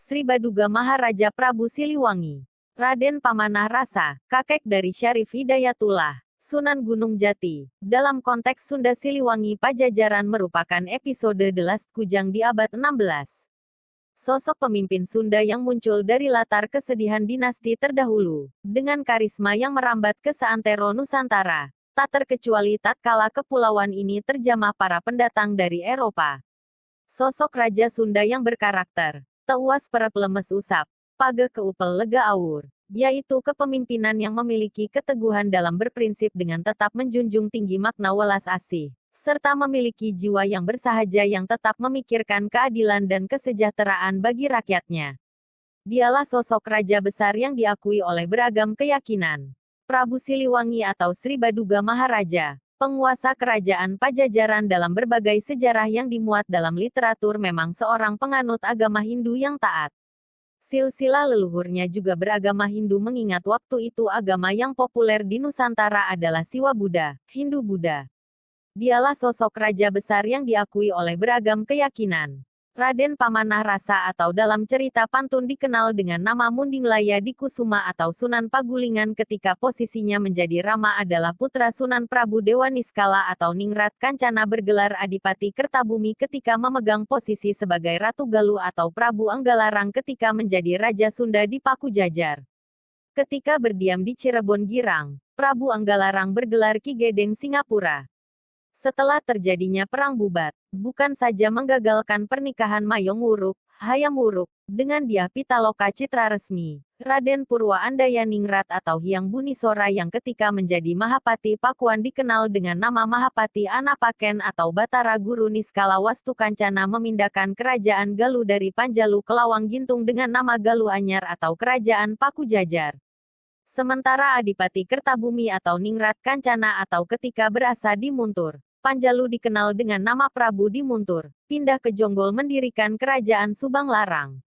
Sri Baduga Maharaja Prabu Siliwangi. Raden Pamanah Rasa, kakek dari Syarif Hidayatullah, Sunan Gunung Jati. Dalam konteks Sunda Siliwangi Pajajaran merupakan episode The Last Kujang di abad 16. Sosok pemimpin Sunda yang muncul dari latar kesedihan dinasti terdahulu, dengan karisma yang merambat ke seantero Nusantara, tak terkecuali tatkala kepulauan ini terjamah para pendatang dari Eropa. Sosok Raja Sunda yang berkarakter, teuas perep lemes usap, page keupel lega aur, yaitu kepemimpinan yang memiliki keteguhan dalam berprinsip dengan tetap menjunjung tinggi makna welas asih, serta memiliki jiwa yang bersahaja yang tetap memikirkan keadilan dan kesejahteraan bagi rakyatnya. Dialah sosok raja besar yang diakui oleh beragam keyakinan. Prabu Siliwangi atau Sri Baduga Maharaja, penguasa kerajaan Pajajaran dalam berbagai sejarah yang dimuat dalam literatur memang seorang penganut agama Hindu yang taat. Silsilah leluhurnya juga beragama Hindu mengingat waktu itu agama yang populer di Nusantara adalah Siwa Buddha, Hindu Buddha. Dialah sosok raja besar yang diakui oleh beragam keyakinan. Raden Pamanah Rasa atau dalam cerita pantun dikenal dengan nama Mundinglaya di Kusuma atau Sunan Pagulingan ketika posisinya menjadi Rama adalah putra Sunan Prabu Dewa Niskala atau Ningrat Kancana bergelar Adipati Kertabumi ketika memegang posisi sebagai Ratu Galuh atau Prabu Anggalarang ketika menjadi Raja Sunda di Pakujajar. Ketika berdiam di Cirebon Girang, Prabu Anggalarang bergelar Ki Gedeng Singapura. Setelah terjadinya Perang Bubat, bukan saja menggagalkan pernikahan Mayong Wuruk, Hayam Wuruk, dengan Dyah Pitaloka Citra Resmi, Raden Purwa Andayaningrat atau Hyang Bunisora yang ketika menjadi Mahapati Pakuan dikenal dengan nama Mahapati Anapaken atau Batara Guru Niskala Wastu Kancana memindahkan kerajaan Galuh dari Panjalu ke Lawang Gintung dengan nama Galuh Anyar atau Kerajaan Pakujajar. Sementara Adipati Kertabumi atau Ningrat Kancana atau ketika berasa di Muntur, Panjalu dikenal dengan nama Prabu di Muntur, pindah ke Jonggol mendirikan Kerajaan Subang Larang.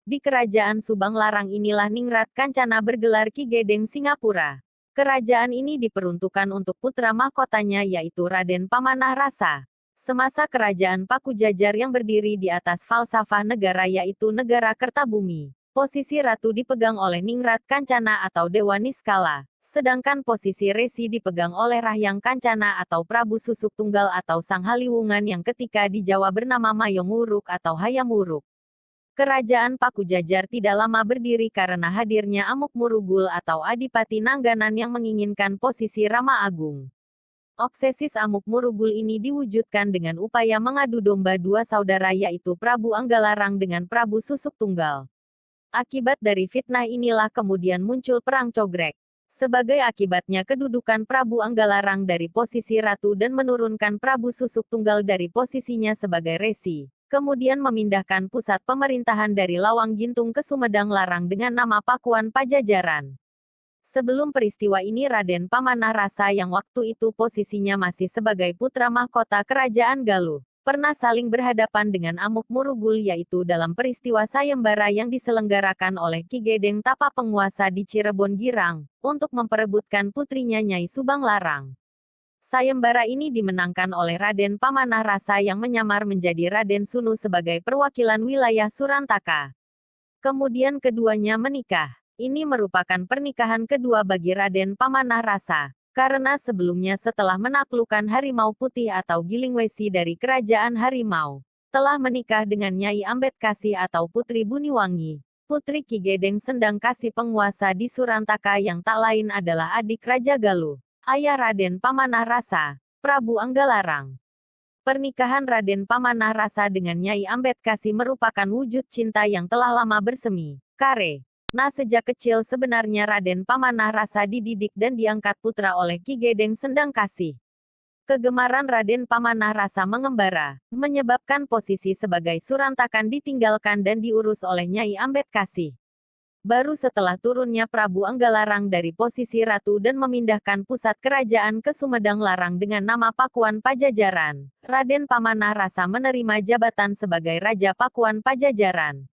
Di Kerajaan Subang Larang inilah Ningrat Kancana bergelar Ki Gedeng Singapura. Kerajaan ini diperuntukkan untuk putra mahkotanya yaitu Raden Pamanah Rasa. Semasa Kerajaan Pakujajar yang berdiri di atas falsafah negara yaitu negara Kertabumi, posisi ratu dipegang oleh Ningrat Kancana atau Dewa Niskala, sedangkan posisi resi dipegang oleh Rahyang Kancana atau Prabu Susuk Tunggal atau Sang Haliwungan yang ketika di Jawa bernama Mayong Wuruk atau Hayam Wuruk. Kerajaan Pakujajar tidak lama berdiri karena hadirnya Amuk Murugul atau Adipati Nangganan yang menginginkan posisi Rama Agung. Obsesis Amuk Murugul ini diwujudkan dengan upaya mengadu domba dua saudara yaitu Prabu Anggalarang dengan Prabu Susuk Tunggal. Akibat dari fitnah inilah kemudian muncul Perang Cogrek. Sebagai akibatnya kedudukan Prabu Anggalarang dari posisi ratu dan menurunkan Prabu Susuk Tunggal dari posisinya sebagai resi, kemudian memindahkan pusat pemerintahan dari Lawang Gintung ke Sumedang Larang dengan nama Pakuan Pajajaran. Sebelum peristiwa ini Raden Pamanah Rasa yang waktu itu posisinya masih sebagai putra mahkota Kerajaan Galuh, pernah saling berhadapan dengan Amuk Murugul yaitu dalam peristiwa sayembara yang diselenggarakan oleh Ki Gedeng Tapa penguasa di Cirebon Girang, untuk memperebutkan putrinya Nyai Subang Larang. Sayembara ini dimenangkan oleh Raden Pamanah Rasa yang menyamar menjadi Raden Sunu sebagai perwakilan wilayah Surantaka. Kemudian keduanya menikah. Ini merupakan pernikahan kedua bagi Raden Pamanah Rasa. Karena sebelumnya setelah menaklukkan Harimau Putih atau Gilingwesi dari Kerajaan Harimau, telah menikah dengan Nyai Ambetkasi atau Putri Buniwangi, putri Ki Gedeng Sendang Kasih penguasa di Surantaka yang tak lain adalah adik Raja Galuh, ayah Raden Pamanah Rasa, Prabu Anggalarang. Pernikahan Raden Pamanah Rasa dengan Nyai Ambetkasi merupakan wujud cinta yang telah lama bersemi, kare. Nah sejak kecil sebenarnya Raden Pamanah Rasa dididik dan diangkat putra oleh Ki Gedeng Sendang Kasih. Kegemaran Raden Pamanah Rasa mengembara, menyebabkan posisi sebagai Surantakan ditinggalkan dan diurus oleh Nyai Ambetkasi. Baru setelah turunnya Prabu Anggalarang dari posisi ratu dan memindahkan pusat kerajaan ke Sumedang Larang dengan nama Pakuan Pajajaran, Raden Pamanah Rasa menerima jabatan sebagai Raja Pakuan Pajajaran.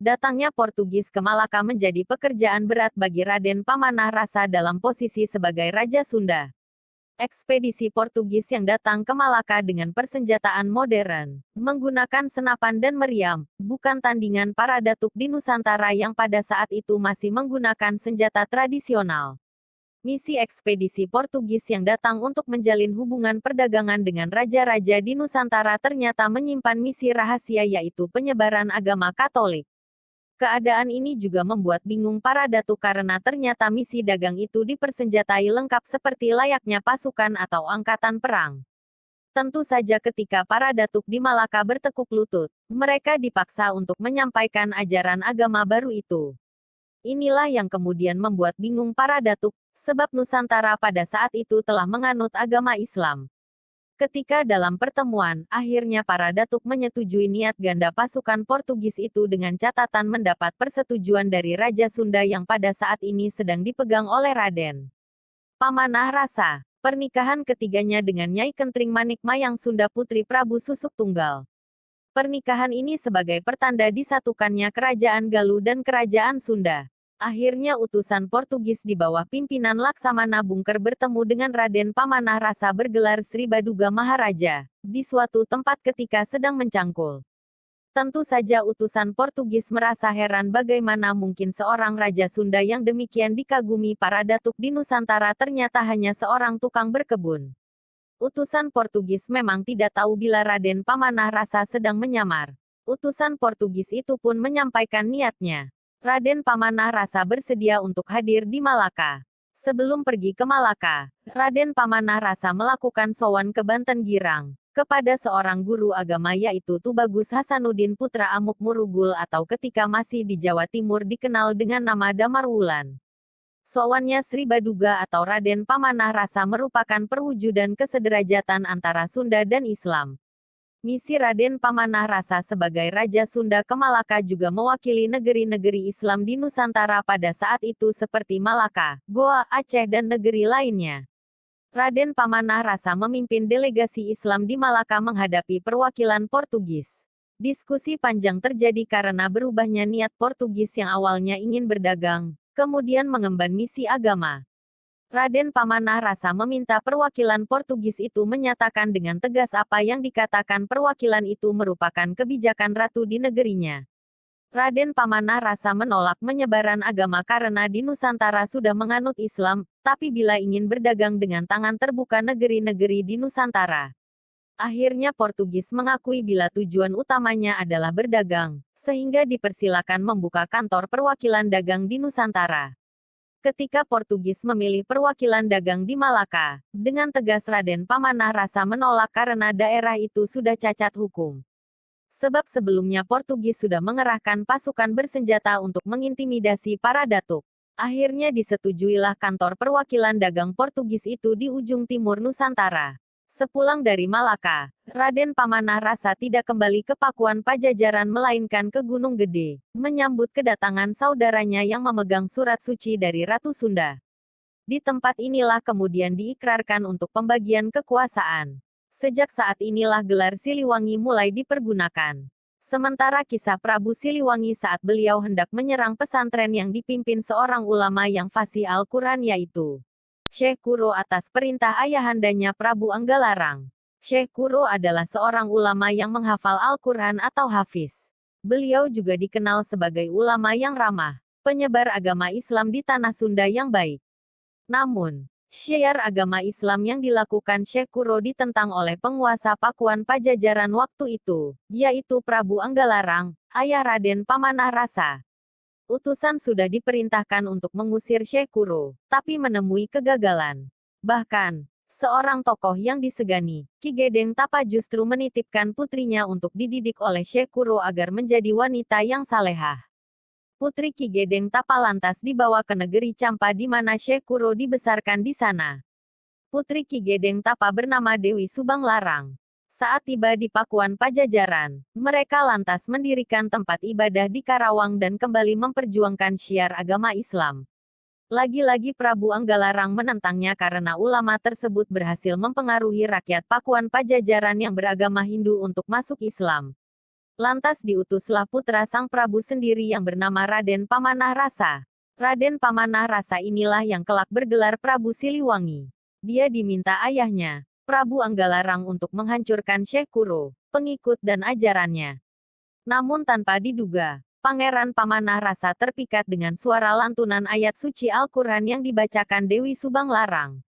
Datangnya Portugis ke Malaka menjadi pekerjaan berat bagi Raden Pamanah Rasa dalam posisi sebagai Raja Sunda. Ekspedisi Portugis yang datang ke Malaka dengan persenjataan modern, menggunakan senapan dan meriam, bukan tandingan para datuk di Nusantara yang pada saat itu masih menggunakan senjata tradisional. Misi ekspedisi Portugis yang datang untuk menjalin hubungan perdagangan dengan raja-raja di Nusantara ternyata menyimpan misi rahasia yaitu penyebaran agama Katolik. Keadaan ini juga membuat bingung para datuk karena ternyata misi dagang itu dipersenjatai lengkap seperti layaknya pasukan atau angkatan perang. Tentu saja ketika para datuk di Malaka bertekuk lutut, mereka dipaksa untuk menyampaikan ajaran agama baru itu. Inilah yang kemudian membuat bingung para datuk, sebab Nusantara pada saat itu telah menganut agama Islam. Ketika dalam pertemuan, akhirnya para datuk menyetujui niat ganda pasukan Portugis itu dengan catatan mendapat persetujuan dari Raja Sunda yang pada saat ini sedang dipegang oleh Raden Pamanah Rasa. Pernikahan ketiganya dengan Nyai Kentring Manik Mayang Sunda Putri Prabu Susuk Tunggal. Pernikahan ini sebagai pertanda disatukannya Kerajaan Galuh dan Kerajaan Sunda. Akhirnya utusan Portugis di bawah pimpinan Laksamana Bungker bertemu dengan Raden Pamanah Rasa bergelar Sri Baduga Maharaja, di suatu tempat ketika sedang mencangkul. Tentu saja utusan Portugis merasa heran bagaimana mungkin seorang Raja Sunda yang demikian dikagumi para datuk di Nusantara ternyata hanya seorang tukang berkebun. Utusan Portugis memang tidak tahu bila Raden Pamanah Rasa sedang menyamar. Utusan Portugis itu pun menyampaikan niatnya. Raden Pamanah Rasa bersedia untuk hadir di Malaka. Sebelum pergi ke Malaka, Raden Pamanah Rasa melakukan sowan ke Banten Girang, kepada seorang guru agama yaitu Tubagus Hasanuddin Putra Amuk Murugul atau ketika masih di Jawa Timur dikenal dengan nama Damar Wulan. Sowannya Sri Baduga atau Raden Pamanah Rasa merupakan perwujudan kesederajatan antara Sunda dan Islam. Misi Raden Pamanah Rasa sebagai Raja Sunda ke Malaka juga mewakili negeri-negeri Islam di Nusantara pada saat itu seperti Malaka, Goa, Aceh dan negeri lainnya. Raden Pamanah Rasa memimpin delegasi Islam di Malaka menghadapi perwakilan Portugis. Diskusi panjang terjadi karena berubahnya niat Portugis yang awalnya ingin berdagang, kemudian mengemban misi agama. Raden Pamanah Rasa meminta perwakilan Portugis itu menyatakan dengan tegas apa yang dikatakan perwakilan itu merupakan kebijakan ratu di negerinya. Raden Pamanah Rasa menolak menyebaran agama karena di Nusantara sudah menganut Islam, tapi bila ingin berdagang dengan tangan terbuka negeri-negeri di Nusantara. Akhirnya Portugis mengakui bila tujuan utamanya adalah berdagang, sehingga dipersilakan membuka kantor perwakilan dagang di Nusantara. Ketika Portugis memilih perwakilan dagang di Malaka, dengan tegas Raden Pamanah Rasa menolak karena daerah itu sudah cacat hukum. Sebab sebelumnya Portugis sudah mengerahkan pasukan bersenjata untuk mengintimidasi para datuk. Akhirnya disetujuilah kantor perwakilan dagang Portugis itu di ujung timur Nusantara. Sepulang dari Malaka, Raden Pamanah Rasa tidak kembali ke Pakuan Pajajaran melainkan ke Gunung Gede, menyambut kedatangan saudaranya yang memegang surat suci dari Ratu Sunda. Di tempat inilah kemudian diikrarkan untuk pembagian kekuasaan. Sejak saat inilah gelar Siliwangi mulai dipergunakan. Sementara kisah Prabu Siliwangi saat beliau hendak menyerang pesantren yang dipimpin seorang ulama yang fasih Al-Quran yaitu Syekh Kuro atas perintah ayahandanya Prabu Anggalarang. Syekh Kuro adalah seorang ulama yang menghafal Al-Quran atau hafiz. Beliau juga dikenal sebagai ulama yang ramah, penyebar agama Islam di tanah Sunda yang baik. Namun, syiar agama Islam yang dilakukan Syekh Kuro ditentang oleh penguasa Pakuan Pajajaran waktu itu, yaitu Prabu Anggalarang, ayah Raden Pamanah Rasa. Utusan sudah diperintahkan untuk mengusir Syekh Kuro, tapi menemui kegagalan. Bahkan, seorang tokoh yang disegani, Ki Gedeng Tapa justru menitipkan putrinya untuk dididik oleh Syekh Kuro agar menjadi wanita yang salehah. Putri Ki Gedeng Tapa lantas dibawa ke negeri Campa di mana Syekh Kuro dibesarkan di sana. Putri Ki Gedeng Tapa bernama Dewi Subang Larang. Saat tiba di Pakuan Pajajaran, mereka lantas mendirikan tempat ibadah di Karawang dan kembali memperjuangkan syiar agama Islam. Lagi-lagi Prabu Anggalarang menentangnya karena ulama tersebut berhasil mempengaruhi rakyat Pakuan Pajajaran yang beragama Hindu untuk masuk Islam. Lantas diutuslah putra sang Prabu sendiri yang bernama Raden Pamanah Rasa. Raden Pamanah Rasa inilah yang kelak bergelar Prabu Siliwangi. Dia diminta ayahnya, Prabu Anggalarang untuk menghancurkan Syekh Kuro, pengikut dan ajarannya. Namun tanpa diduga, Pangeran Pamanah Rasa terpikat dengan suara lantunan ayat suci Al-Quran yang dibacakan Dewi Subang Larang.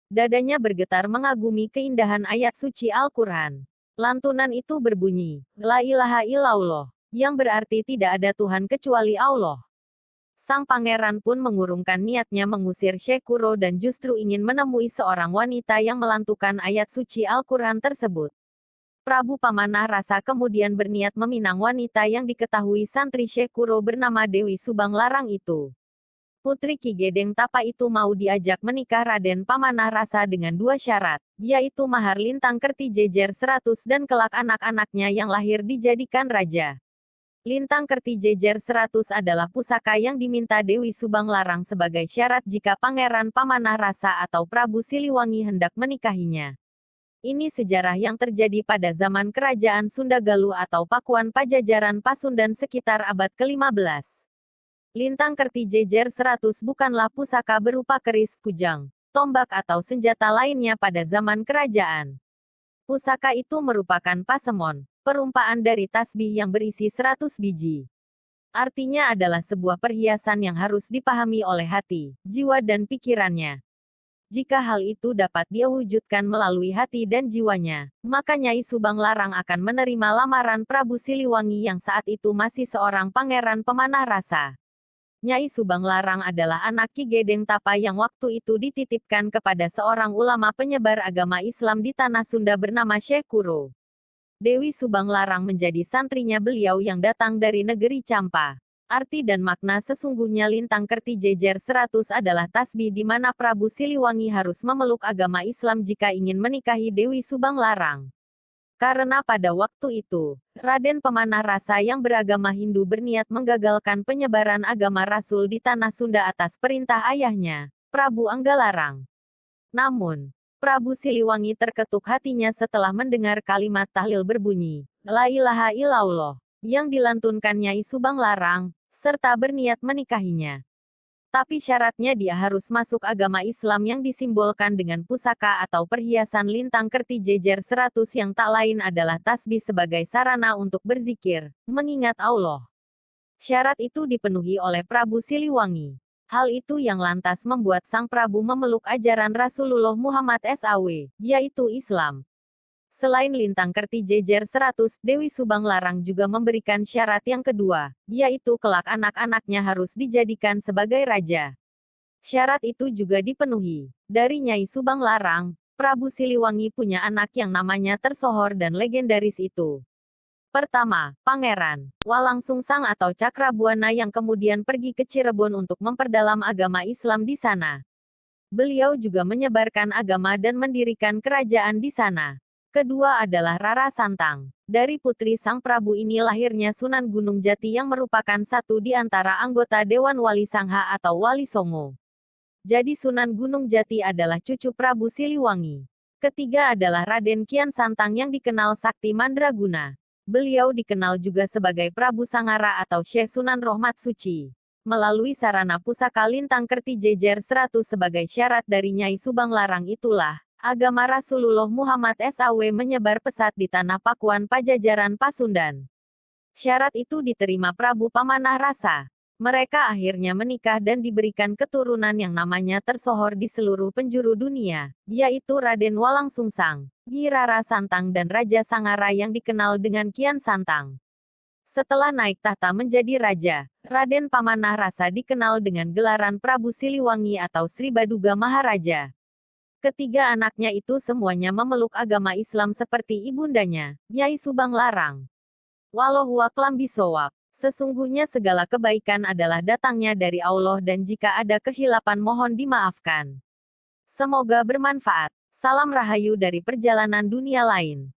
Dadanya bergetar mengagumi keindahan ayat suci Al-Quran. Lantunan itu berbunyi, La ilaha illallah, yang berarti tidak ada Tuhan kecuali Allah. Sang pangeran pun mengurungkan niatnya mengusir Syekh Kuro dan justru ingin menemui seorang wanita yang melantukan ayat suci Al-Quran tersebut. Prabu Pamanah Rasa kemudian berniat meminang wanita yang diketahui santri Syekh Kuro bernama Dewi Subang Larang itu. Putri Ki Gedeng Tapa itu mau diajak menikah Raden Pamanah Rasa dengan dua syarat, yaitu mahar lintang kerti jejer 100 dan kelak anak-anaknya yang lahir dijadikan raja. Lintang kerti jejer 100 adalah pusaka yang diminta Dewi Subang Larang sebagai syarat jika Pangeran Pamanah Rasa atau Prabu Siliwangi hendak menikahinya. Ini sejarah yang terjadi pada zaman Kerajaan Sunda Galuh atau Pakuan Pajajaran Pasundan sekitar abad ke-15. Lintang kerti jejer 100 bukanlah pusaka berupa keris, kujang, tombak atau senjata lainnya pada zaman kerajaan. Pusaka itu merupakan pasemon, perumpaan dari tasbih yang berisi 100 biji. Artinya adalah sebuah perhiasan yang harus dipahami oleh hati, jiwa dan pikirannya. Jika hal itu dapat dia wujudkan melalui hati dan jiwanya, maka Nyai Subang Larang akan menerima lamaran Prabu Siliwangi yang saat itu masih seorang pangeran pemanah rasa. Nyai Subang Larang adalah anak Ki Gedeng Tapa yang waktu itu dititipkan kepada seorang ulama penyebar agama Islam di tanah Sunda bernama Syekh Kuro. Dewi Subang Larang menjadi santrinya beliau yang datang dari negeri Campa. Arti dan makna sesungguhnya lintang kerti jejer 100 adalah tasbih di mana Prabu Siliwangi harus memeluk agama Islam jika ingin menikahi Dewi Subang Larang. Karena pada waktu itu, Raden Pemanah Rasa yang beragama Hindu berniat menggagalkan penyebaran agama Rasul di tanah Sunda atas perintah ayahnya, Prabu Anggalarang. Namun, Prabu Siliwangi terketuk hatinya setelah mendengar kalimat tahlil berbunyi, La ilaha illallah, yang dilantunkan Nyai Subang Larang, serta berniat menikahinya. Tapi syaratnya dia harus masuk agama Islam yang disimbolkan dengan pusaka atau perhiasan lintang kerti jejer 100 yang tak lain adalah tasbih sebagai sarana untuk berzikir, mengingat Allah. Syarat itu dipenuhi oleh Prabu Siliwangi. Hal itu yang lantas membuat Sang Prabu memeluk ajaran Rasulullah Muhammad SAW, yaitu Islam. Selain lintang kerti jejer 100, Dewi Subang Larang juga memberikan syarat yang kedua, yaitu kelak anak-anaknya harus dijadikan sebagai raja. Syarat itu juga dipenuhi. Dari Nyai Subang Larang, Prabu Siliwangi punya anak yang namanya tersohor dan legendaris itu. Pertama, Pangeran Walang Sungsang atau Cakrabuana yang kemudian pergi ke Cirebon untuk memperdalam agama Islam di sana. Beliau juga menyebarkan agama dan mendirikan kerajaan di sana. Kedua adalah Rara Santang. Dari putri Sang Prabu ini lahirnya Sunan Gunung Jati yang merupakan satu di antara anggota Dewan Wali Sangha atau Wali Songo. Jadi Sunan Gunung Jati adalah cucu Prabu Siliwangi. Ketiga adalah Raden Kian Santang yang dikenal Sakti Mandraguna. Beliau dikenal juga sebagai Prabu Sangara atau Syekh Sunan Rohmat Suci. Melalui sarana pusaka lintang kerti jejer 100 sebagai syarat dari Nyai Subang Larang itulah, agama Rasulullah Muhammad SAW menyebar pesat di tanah Pakuan Pajajaran Pasundan. Syarat itu diterima Prabu Pamanah Rasa. Mereka akhirnya menikah dan diberikan keturunan yang namanya tersohor di seluruh penjuru dunia, yaitu Raden Walang Sungsang, Nyi Rara Santang dan Raja Sangara yang dikenal dengan Kian Santang. Setelah naik tahta menjadi raja, Raden Pamanah Rasa dikenal dengan gelaran Prabu Siliwangi atau Sri Baduga Maharaja. Ketiga anaknya itu semuanya memeluk agama Islam seperti ibundanya, Nyai Subang Larang. Wallahu a'lam bishawab. Sesungguhnya segala kebaikan adalah datangnya dari Allah dan jika ada kehilapan mohon dimaafkan. Semoga bermanfaat. Salam Rahayu dari perjalanan dunia lain.